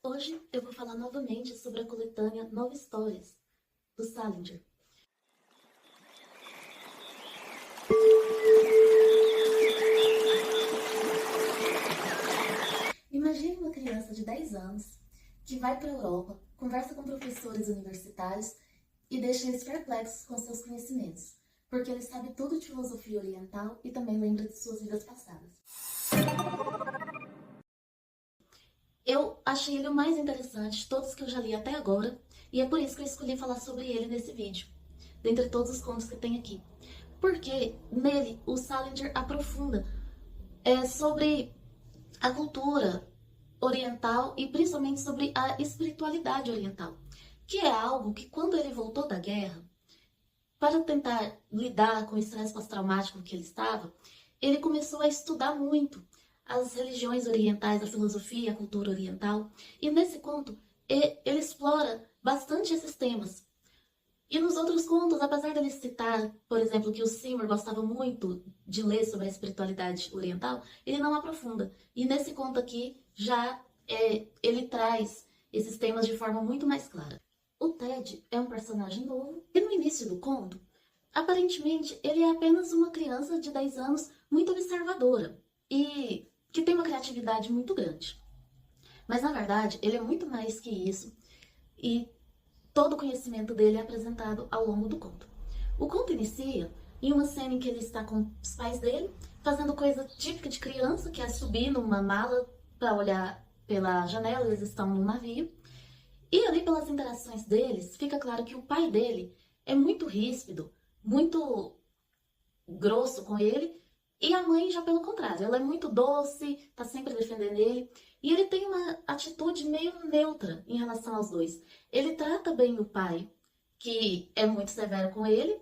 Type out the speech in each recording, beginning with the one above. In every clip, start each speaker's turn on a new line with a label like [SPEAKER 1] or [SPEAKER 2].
[SPEAKER 1] Hoje eu vou falar novamente sobre a coletânea Nove Histórias, do Salinger. Imagine uma criança de 10 anos que vai para a Europa, conversa com professores universitários e deixa eles perplexos com seus conhecimentos, porque ele sabe tudo de filosofia oriental e também lembra de suas vidas passadas. Eu achei ele o mais interessante de todos que eu já li até agora, e é por isso que eu escolhi falar sobre ele nesse vídeo, dentre todos os contos que tem aqui. Porque nele o Salinger aprofunda sobre a cultura oriental e principalmente sobre a espiritualidade oriental, que é algo que quando ele voltou da guerra, para tentar lidar com o estresse pós-traumático que ele estava, ele começou a estudar muito as religiões orientais, a filosofia, a cultura oriental. E nesse conto, ele explora bastante esses temas. E nos outros contos, apesar dele citar, por exemplo, que o Seymour gostava muito de ler sobre a espiritualidade oriental, ele não aprofunda. E nesse conto aqui, ele traz esses temas de forma muito mais clara. O Ted é um personagem novo e no início do conto, aparentemente, ele é apenas uma criança de 10 anos muito observadora e que tem uma criatividade muito grande. Mas, na verdade, ele é muito mais que isso e todo o conhecimento dele é apresentado ao longo do conto. O conto inicia em uma cena em que ele está com os pais dele, fazendo coisa típica de criança, que é subir numa mala para olhar pela janela, eles estão num navio. E ali pelas interações deles, fica claro que o pai dele é muito ríspido, muito grosso com ele, e a mãe já pelo contrário, ela é muito doce, tá sempre defendendo ele, e ele tem uma atitude meio neutra em relação aos dois. Ele trata bem o pai, que é muito severo com ele,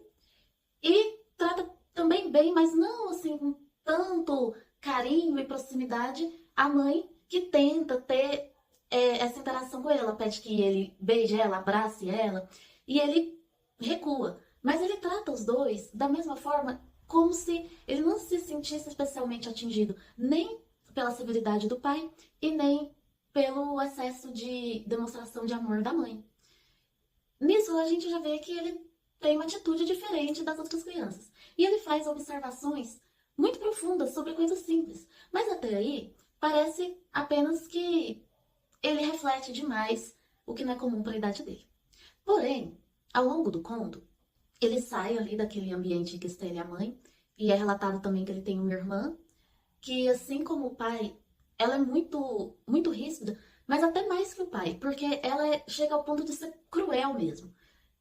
[SPEAKER 1] e trata também bem, mas não assim com tanto carinho e proximidade, a mãe que tenta ter essa interação com ele. Ela pede que ele beije ela, abrace ela, e ele recua. Mas ele trata os dois da mesma forma, como se ele não se sentisse especialmente atingido nem pela severidade do pai e nem pelo excesso de demonstração de amor da mãe. Nisso a gente já vê que ele tem uma atitude diferente das outras crianças. E ele faz observações muito profundas sobre coisas simples. Mas até aí, parece apenas que ele reflete demais o que não é comum para a idade dele. Porém, ao longo do conto, ele sai ali daquele ambiente em que está ele e a mãe, e é relatado também que ele tem uma irmã, que assim como o pai, ela é muito ríspida, mas até mais que o pai, porque chega ao ponto de ser cruel mesmo.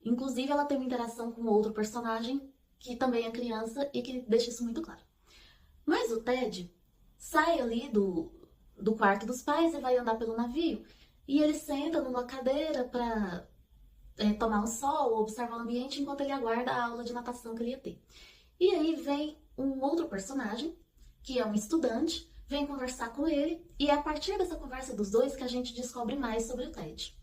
[SPEAKER 1] Inclusive, ela tem uma interação com outro personagem, que também é criança, e que deixa isso muito claro. Mas o Ted sai ali do quarto dos pais e vai andar pelo navio, e ele senta numa cadeira para tomar um sol, observar o ambiente, enquanto ele aguarda a aula de natação que ele ia ter. E aí vem um outro personagem, que é um estudante, vem conversar com ele, e é a partir dessa conversa dos dois que a gente descobre mais sobre o Ted.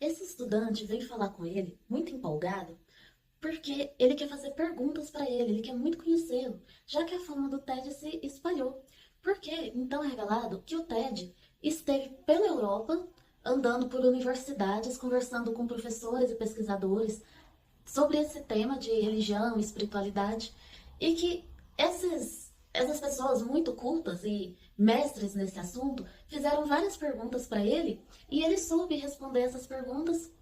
[SPEAKER 1] Esse estudante vem falar com ele, muito empolgado, porque ele quer fazer perguntas para ele quer muito conhecê-lo, já que a fama do Ted se espalhou. Porque então é revelado que o Ted esteve pela Europa, andando por universidades, conversando com professores e pesquisadores sobre esse tema de religião e espiritualidade, e que essas pessoas muito cultas e mestres nesse assunto fizeram várias perguntas para ele, e ele soube responder essas perguntas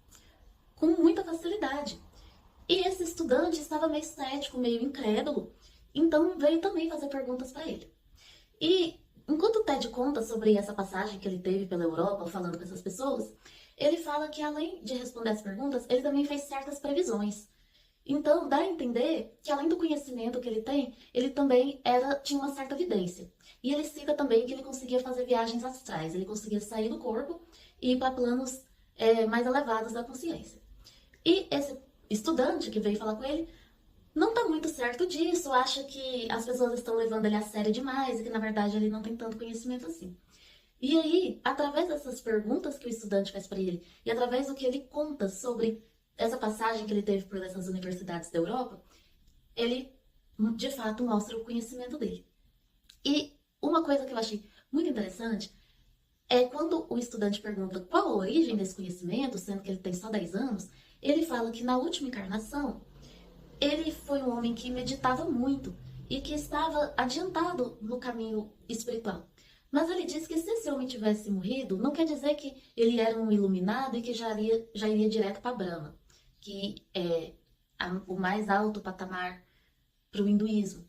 [SPEAKER 1] com muita facilidade. E esse estudante estava meio cético, meio incrédulo, então veio também fazer perguntas para ele. E enquanto o Ted conta sobre essa passagem que ele teve pela Europa, falando com essas pessoas, ele fala que além de responder as perguntas, ele também fez certas previsões. Então, dá a entender que além do conhecimento que ele tem, ele também tinha uma certa evidência. E ele cita também que ele conseguia fazer viagens astrais, ele conseguia sair do corpo e ir para planos mais elevados da consciência. E esse estudante que veio falar com ele não tá muito certo disso, acha que as pessoas estão levando ele a sério demais e que na verdade ele não tem tanto conhecimento assim. E aí, através dessas perguntas que o estudante faz para ele e através do que ele conta sobre essa passagem que ele teve por essas universidades da Europa, ele de fato mostra o conhecimento dele. E uma coisa que eu achei muito interessante é quando o estudante pergunta qual a origem desse conhecimento, sendo que ele tem só 10 anos, ele fala que na última encarnação ele foi um homem que meditava muito e que estava adiantado no caminho espiritual. Mas ele diz que se esse homem tivesse morrido, não quer dizer que ele era um iluminado e que já iria direto para Brahma, que é o mais alto patamar para o hinduísmo,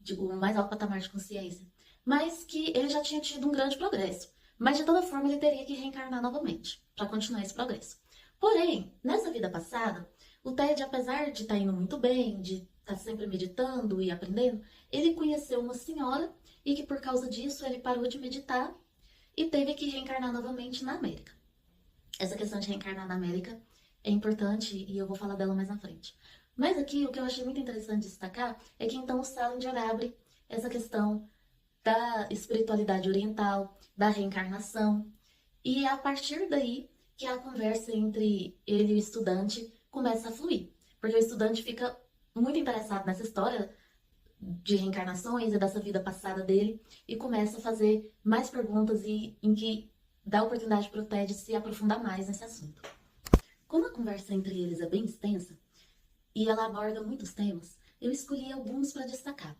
[SPEAKER 1] digo, o mais alto patamar de consciência. Mas que ele já tinha tido um grande progresso. Mas de toda forma ele teria que reencarnar novamente para continuar esse progresso. Porém, nessa vida passada, o Ted, apesar de estar indo muito bem, de estar sempre meditando e aprendendo, ele conheceu uma senhora e que por causa disso ele parou de meditar e teve que reencarnar novamente na América. Essa questão de reencarnar na América é importante e eu vou falar dela mais na frente. Mas aqui o que eu achei muito interessante destacar é que então o Salinger abre essa questão da espiritualidade oriental, da reencarnação, e é a partir daí que a conversa entre ele e o estudante começa a fluir. Porque o estudante fica muito interessado nessa história de reencarnações e dessa vida passada dele e começa a fazer mais perguntas e em que dá oportunidade para o Ted se aprofundar mais nesse assunto. Como a conversa entre eles é bem extensa e ela aborda muitos temas, eu escolhi alguns para destacar.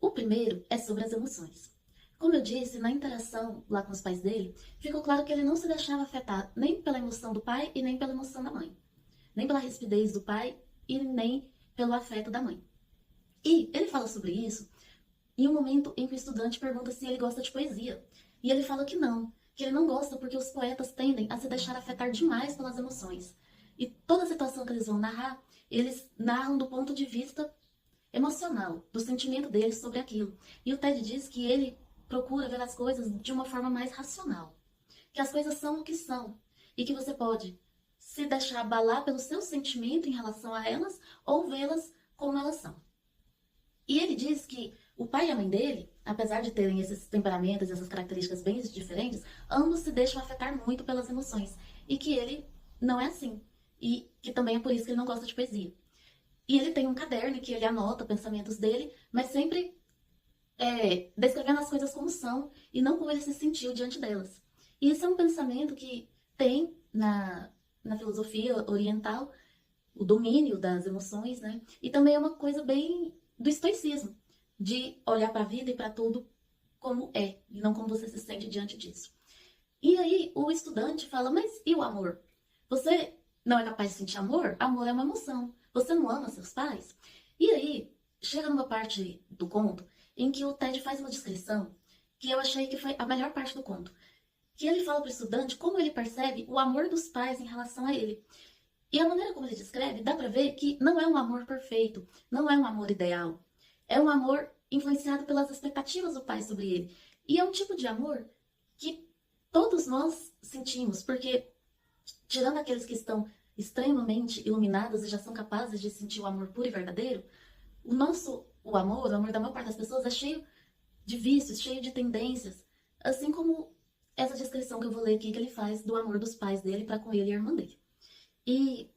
[SPEAKER 1] O primeiro é sobre as emoções. Como eu disse, na interação lá com os pais dele, ficou claro que ele não se deixava afetar nem pela emoção do pai e nem pela emoção da mãe. Nem pela rispidez do pai e nem pelo afeto da mãe. E ele fala sobre isso em um momento em que o estudante pergunta se ele gosta de poesia. E ele fala que ele não gosta porque os poetas tendem a se deixar afetar demais pelas emoções. E toda a situação que eles vão narrar, eles narram do ponto de vista emocional, do sentimento deles sobre aquilo. E o Ted diz que ele procura ver as coisas de uma forma mais racional. Que as coisas são o que são. E que você pode se deixar abalar pelo seu sentimento em relação a elas ou vê-las como elas são. E ele diz que o pai e a mãe dele, apesar de terem esses temperamentos, essas características bem diferentes, ambos se deixam afetar muito pelas emoções. E que ele não é assim. E que também é por isso que ele não gosta de poesia. E ele tem um caderno em que ele anota pensamentos dele, mas sempre descrevendo as coisas como são e não como ele se sentiu diante delas. E isso é um pensamento que tem na filosofia oriental o domínio das emoções, né? E também é uma coisa bem do estoicismo, de olhar para a vida e para tudo como é, e não como você se sente diante disso. E aí o estudante fala, mas e o amor? Você não é capaz de sentir amor? Amor é uma emoção. Você não ama seus pais? E aí, chega numa parte do conto em que o Ted faz uma descrição que eu achei que foi a melhor parte do conto. Que ele fala para o estudante como ele percebe o amor dos pais em relação a ele. E a maneira como ele descreve, dá para ver que não é um amor perfeito, não é um amor ideal. É um amor influenciado pelas expectativas do pai sobre ele. E é um tipo de amor que todos nós sentimos, porque tirando aqueles que estão extremamente iluminados e já são capazes de sentir o amor puro e verdadeiro, o amor da maior parte das pessoas é cheio de vícios, cheio de tendências, assim como essa descrição que eu vou ler aqui que ele faz do amor dos pais dele para com ele e a irmã dele. E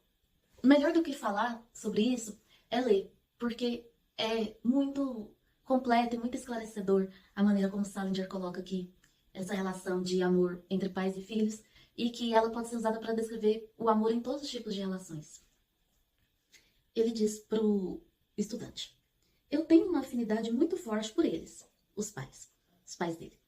[SPEAKER 1] melhor do que falar sobre isso é ler, porque é muito completo e muito esclarecedor a maneira como Salinger coloca aqui essa relação de amor entre pais e filhos e que ela pode ser usada para descrever o amor em todos os tipos de relações. Ele diz pro estudante: eu tenho uma afinidade muito forte por eles, os pais dele.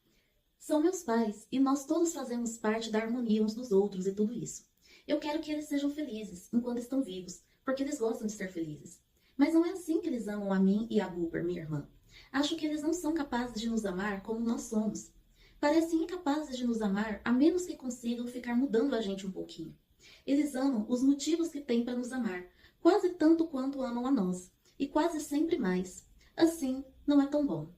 [SPEAKER 1] São meus pais e nós todos fazemos parte da harmonia uns dos outros e tudo isso. Eu quero que eles sejam felizes enquanto estão vivos, porque eles gostam de ser felizes. Mas não é assim que eles amam a mim e a Bulber, minha irmã. Acho que eles não são capazes de nos amar como nós somos. Parecem incapazes de nos amar a menos que consigam ficar mudando a gente um pouquinho. Eles amam os motivos que têm para nos amar, quase tanto quanto amam a nós, e quase sempre mais. Assim, não é tão bom.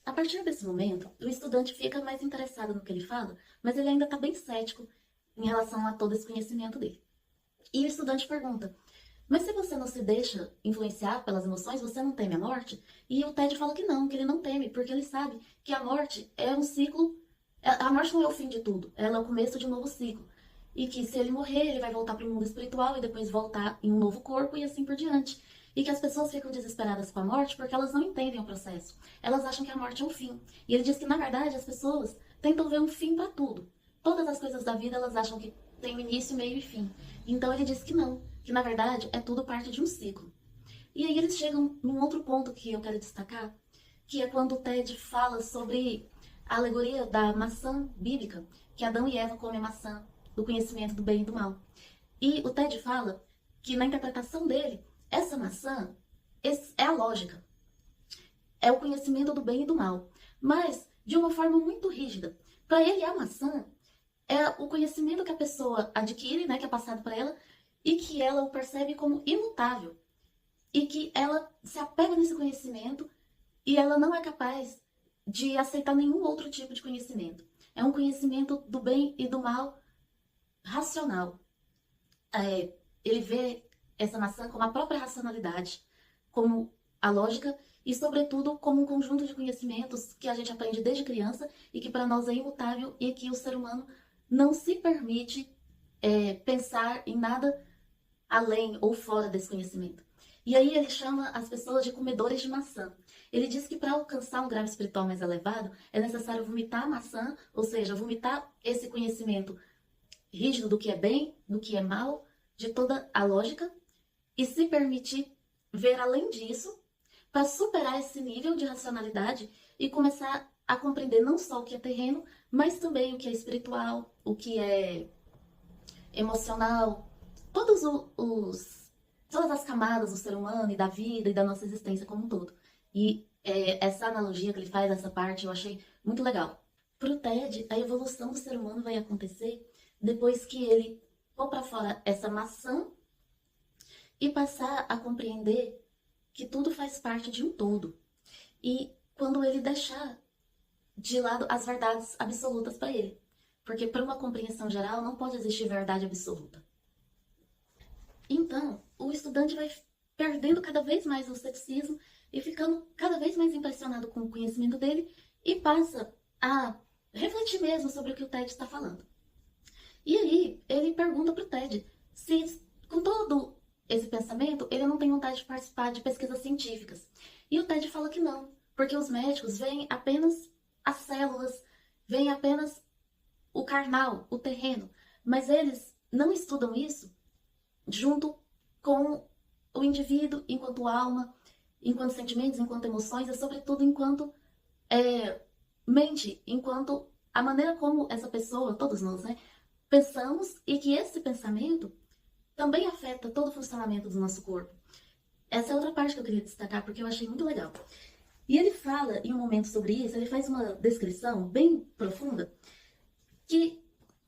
[SPEAKER 1] A partir desse momento, o estudante fica mais interessado no que ele fala, mas ele ainda está bem cético em relação a todo esse conhecimento dele. E o estudante pergunta: mas se você não se deixa influenciar pelas emoções, você não teme a morte? E o Ted fala que ele não teme, porque ele sabe que a morte é um ciclo A morte não é o fim de tudo, ela é o começo de um novo ciclo. E que se ele morrer, ele vai voltar para o mundo espiritual e depois voltar em um novo corpo e assim por diante. E que as pessoas ficam desesperadas com a morte porque elas não entendem o processo. Elas acham que a morte é um fim. E ele diz que, na verdade, as pessoas tentam ver um fim para tudo. Todas as coisas da vida elas acham que tem um início, meio e fim. Então ele diz que não, que na verdade é tudo parte de um ciclo. E aí eles chegam num outro ponto que eu quero destacar, que é quando o Ted fala sobre a alegoria da maçã bíblica, que Adão e Eva comem a maçã do conhecimento do bem e do mal. E o Ted fala que na interpretação dele, essa maçã é a lógica, é o conhecimento do bem e do mal, mas de uma forma muito rígida. Para ele, a maçã é o conhecimento que a pessoa adquire, né, que é passado para ela, e que ela o percebe como imutável. E que ela se apega nesse conhecimento e ela não é capaz de aceitar nenhum outro tipo de conhecimento. É um conhecimento do bem e do mal racional. Ele vê essa maçã como a própria racionalidade, como a lógica e, sobretudo, como um conjunto de conhecimentos que a gente aprende desde criança e que para nós é imutável e que o ser humano não se permite pensar em nada além ou fora desse conhecimento. E aí ele chama as pessoas de comedores de maçã. Ele diz que para alcançar um grau espiritual mais elevado é necessário vomitar a maçã, ou seja, vomitar esse conhecimento rígido do que é bem, do que é mal, de toda a lógica, e se permitir ver além disso para superar esse nível de racionalidade e começar a compreender não só o que é terreno, mas também o que é espiritual, o que é emocional, todos todas as camadas do ser humano e da vida e da nossa existência como um todo. E essa analogia que ele faz, essa parte, eu achei muito legal. Para o Ted, a evolução do ser humano vai acontecer depois que ele pôr para fora essa maçã e passar a compreender que tudo faz parte de um todo. E quando ele deixar de lado as verdades absolutas para ele. Porque para uma compreensão geral não pode existir verdade absoluta. Então, o estudante vai perdendo cada vez mais o ceticismo e ficando cada vez mais impressionado com o conhecimento dele e passa a refletir mesmo sobre o que o Ted está falando. E aí, ele pergunta para o Ted se, com todo esse pensamento, ele não tem vontade de participar de pesquisas científicas. E o Ted fala que não, porque os médicos veem apenas as células, veem apenas o carnal, o terreno, mas eles não estudam isso junto com o indivíduo enquanto alma, enquanto sentimentos, enquanto emoções e, sobretudo, enquanto mente, enquanto a maneira como essa pessoa, todos nós, né, pensamos e que esse pensamento também afeta todo o funcionamento do nosso corpo. Essa é outra parte que eu queria destacar porque eu achei muito legal. E ele fala em um momento sobre isso, ele faz uma descrição bem profunda que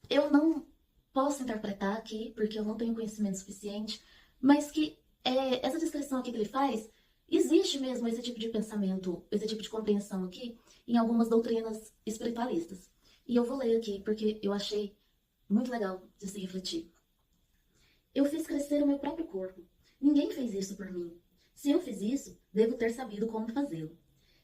[SPEAKER 1] eu não posso interpretar aqui, porque eu não tenho conhecimento suficiente, mas que essa descrição aqui que ele faz, existe mesmo esse tipo de pensamento, esse tipo de compreensão aqui, em algumas doutrinas espiritualistas. E eu vou ler aqui, porque eu achei muito legal de se refletir. Eu fiz crescer o meu próprio corpo. Ninguém fez isso por mim. Se eu fiz isso, devo ter sabido como fazê-lo.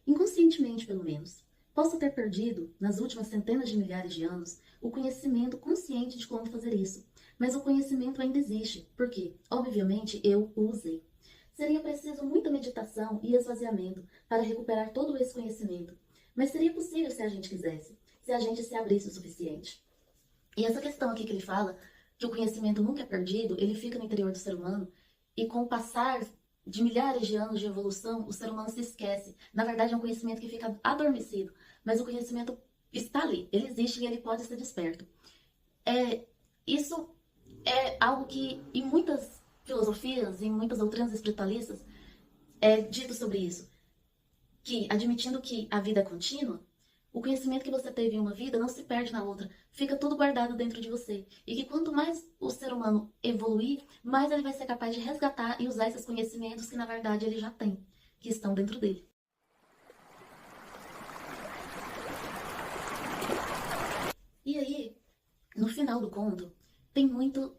[SPEAKER 1] Inconscientemente, pelo menos. Posso ter perdido, nas últimas centenas de milhares de anos, o conhecimento consciente de como fazer isso. Mas o conhecimento ainda existe, porque, obviamente, eu o usei. Seria preciso muita meditação e esvaziamento para recuperar todo esse conhecimento. Mas seria possível se a gente quisesse, se a gente se abrisse o suficiente. E essa questão aqui que ele fala, que o conhecimento nunca é perdido, ele fica no interior do ser humano, e com o passar de milhares de anos de evolução, o ser humano se esquece. Na verdade, é um conhecimento que fica adormecido, mas o conhecimento está ali, ele existe e ele pode ser desperto. Isso é algo que em muitas filosofias, em muitas doutrinas espiritualistas, é dito sobre isso. Que, admitindo que a vida é contínua, o conhecimento que você teve em uma vida não se perde na outra, fica tudo guardado dentro de você. E que quanto mais o ser humano evoluir, mais ele vai ser capaz de resgatar e usar esses conhecimentos que na verdade ele já tem, que estão dentro dele. E aí, no final do conto, tem muito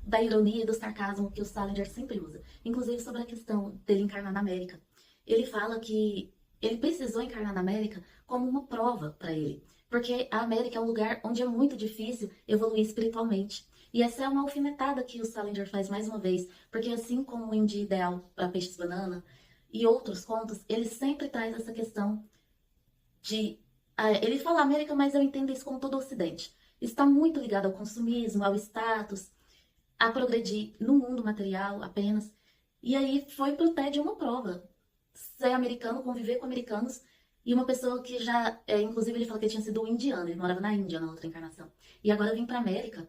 [SPEAKER 1] da ironia e do sarcasmo que o Salinger sempre usa, inclusive sobre a questão dele encarnar na América. Ele fala que ele precisou encarnar na América como uma prova para ele, Porque a América é um lugar onde é muito difícil evoluir espiritualmente. E essa é uma alfinetada que o Salinger faz mais uma vez, porque assim como o Em Dia Ideal para Peixes Banana e outros contos, ele sempre traz essa questão de... ele fala América, mas eu entendo isso como todo o Ocidente. Está muito ligado ao consumismo, ao status, a progredir no mundo material apenas. E aí foi pro TED uma prova. Ser americano, conviver com americanos, e uma pessoa que já, inclusive ele falou que ele tinha sido um indiano, ele morava na Índia na outra encarnação. E agora vem pra América,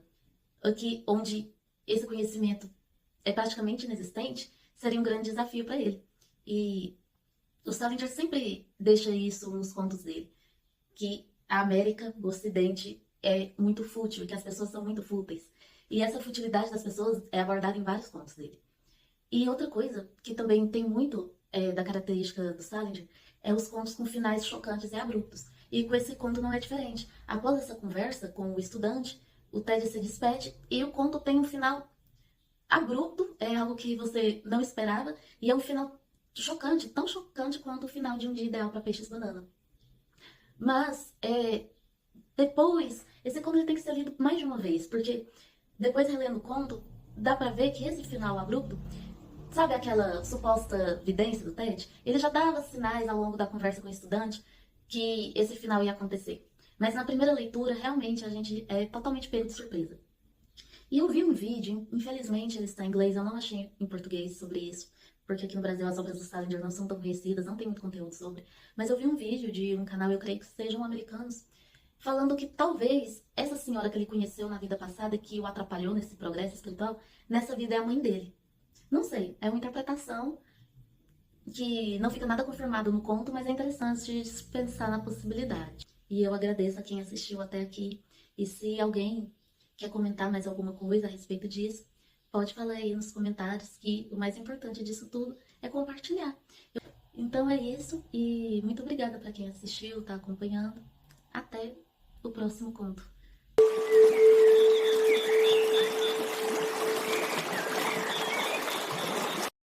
[SPEAKER 1] aqui onde esse conhecimento é praticamente inexistente, seria um grande desafio para ele. E o Salinger sempre deixa isso nos contos dele, que a América, o Ocidente, é muito fútil, que as pessoas são muito fúteis. E essa futilidade das pessoas é abordada em vários contos dele. E outra coisa que também tem muito da característica do Salinger é os contos com finais chocantes e abruptos. E com esse conto não é diferente. Após essa conversa com o estudante, o Ted se despede e o conto tem um final abrupto, é algo que você não esperava, e é um final chocante, tão chocante quanto o final de Um Dia Ideal para Peixes Banana. Mas, depois, esse conto ele tem que ser lido mais de uma vez, porque depois relendo o conto, dá pra ver que esse final abrupto, sabe aquela suposta vidência do Ted? Ele já dava sinais ao longo da conversa com o estudante que esse final ia acontecer. Mas na primeira leitura, realmente, a gente é totalmente pego de surpresa. E eu vi um vídeo, infelizmente ele está em inglês, eu não achei em português sobre isso, porque aqui no Brasil as obras do Salinger não são tão conhecidas, não tem muito conteúdo sobre. Mas eu vi um vídeo de um canal, eu creio que sejam americanos, falando que talvez essa senhora que ele conheceu na vida passada, que o atrapalhou nesse progresso espiritual, nessa vida é a mãe dele. Não sei, é uma interpretação que não fica nada confirmado no conto, mas é interessante de pensar na possibilidade. E eu agradeço a quem assistiu até aqui. E se alguém quer comentar mais alguma coisa a respeito disso, pode falar aí nos comentários, que o mais importante disso tudo é compartilhar. Então é isso, e muito obrigada para quem assistiu, está acompanhando. Até o próximo conto.